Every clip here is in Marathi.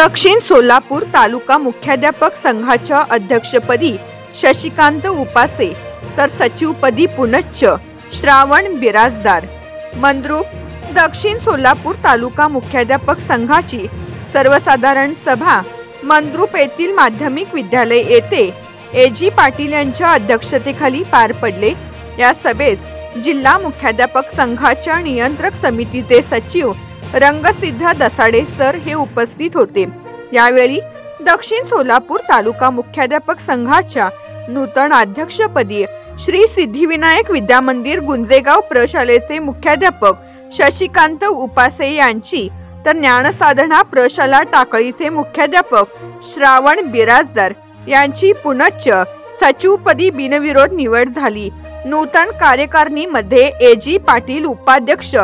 दक्षिण सोलापूर तालुका मुख्याध्यापक संघाच्या अध्यक्षपदी शशिकांत उपासे तर सचिवपदी पुनच्च श्रावण बिराजदार। मंद्रुप दक्षिण सोलापूर तालुका मुख्याध्यापक संघाची सर्वसाधारण सभा मंद्रुप येथील माध्यमिक विद्यालय येथे एजी पाटील यांच्या अध्यक्षतेखाली पार पडले। या सभेस जिल्हा मुख्याध्यापक संघाच्या नियंत्रक समितीचे सचिव रंगसिद्ध दसाडे सर हे उपस्थित होते। यावेळी दक्षिण सोलापूर तालुका मुख्याध्यापक संघाच्या नूतन अध्यक्षपदी श्री सिद्धिविनायक विद्यामंदिर गुंजेगाव प्रशालेचे मुख्याध्यापक शशिकांत उपासे यांची तर ज्ञानसाधना प्रशाला टाकळीचे मुख्याध्यापक श्रावण बिराजदार यांची पुनच्च सचिवपदी बिनविरोध निवड झाली। नूतन कार्यकारिणीमध्ये एजी पाटील उपाध्यक्ष,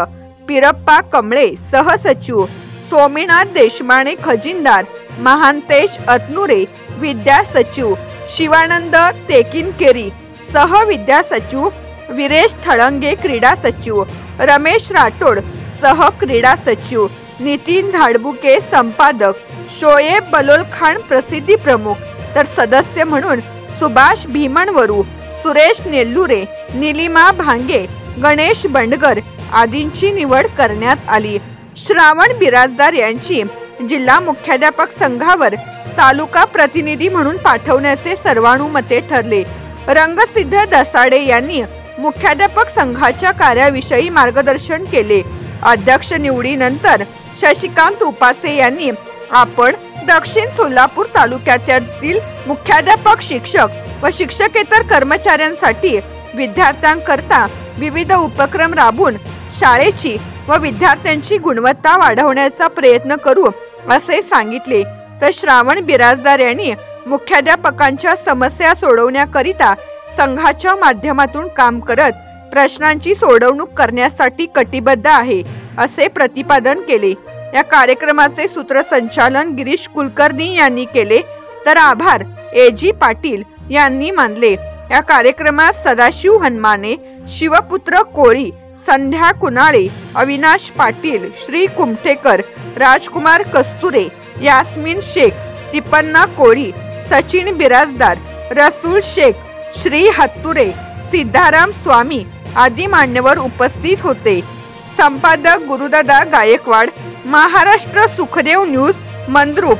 पिरप्पा कमळे सहसचिव, सोमीनाथ देशमाने खजिनदार, महांतेश अतनुरे विद्या सचिव, शिवानंद तेकिनकेरी सह विद्या सचिव, वीरेश थळंगे क्रीडा सचिव, रमेश राठोड सह क्रीडा सचिव, नितीन झाडबुके संपादक, शोएब बलोल खान प्रसिद्धी प्रमुख तर सदस्य म्हणून सुभाष भीमनवरू, सुरेश नेल्लुरे, निलिमा भांगे, गणेश बंडगर आदींची निवड करण्यात आली। श्रावण बिराजदार यांची जिल्हा मुख्याध्यापक संघावर तालुका प्रतिनिधी म्हणून पाठवण्याचे सर्वानुमते ठरले। रंगसिद्ध दसाडे यांनी मुख्याध्यापक संघाच्या कार्याविषयी मार्गदर्शन केले। अध्यक्ष निवडीनंतर शशिकांत उपासे यांनी आपण दक्षिण सोलापूर तालुक्यातील मुख्याध्यापक, शिक्षक व शिक्षकेतर कर्मचाऱ्यांसाठी विद्यार्थ्यांकरता विविध उपक्रम राबवून शाळेची व विद्यार्थ्यांची गुणवत्ता वाढवण्याचा प्रयत्न करू असे सांगितले। तर श्रावण बिराजदार यांनी मुख्याध्यापकांच्या समस्या सोडवण्याकरिता संघाच्या माध्यमातून काम करत प्रश्नांची सोडवणूक करण्यासाठी कटिबद्ध आहे असे प्रतिपादन केले। या कार्यक्रमाचे सूत्रसंचालन गिरीश कुलकर्णी यांनी केले तर आभार एजी पाटील यांनी मानले। या कार्यक्रमात सदाशिव हनमाने, शिवपुत्र कोळी, संध्या कुनाळे, अविनाश पाटील, श्री कुमठेकर, राजकुमार कस्तुरे, यास्मिन शेख, तिपन्ना कोळी, सचिन बिराजदार, रसूल शेख, श्री हत्तुरे, सिद्धाराम स्वामी आदी मान्यवर उपस्थित होते। संपादक गुरुदादा गायकवाड, महाराष्ट्र सुखदेव न्यूज, मंद्रुप।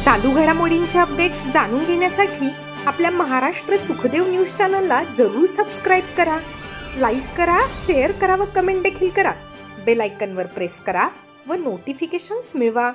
चालू घडामोडींचे अपडेट्स जाणून घेण्यासाठी आपल्या महाराष्ट्र सुखदेव न्यूज चॅनलला जरूर सबस्क्राइब करा, लाईक करा, शेअर करा व कमेंट देखील करा। बेल आयकॉनवर प्रेस करा व नोटिफिकेशन्स मिळवा।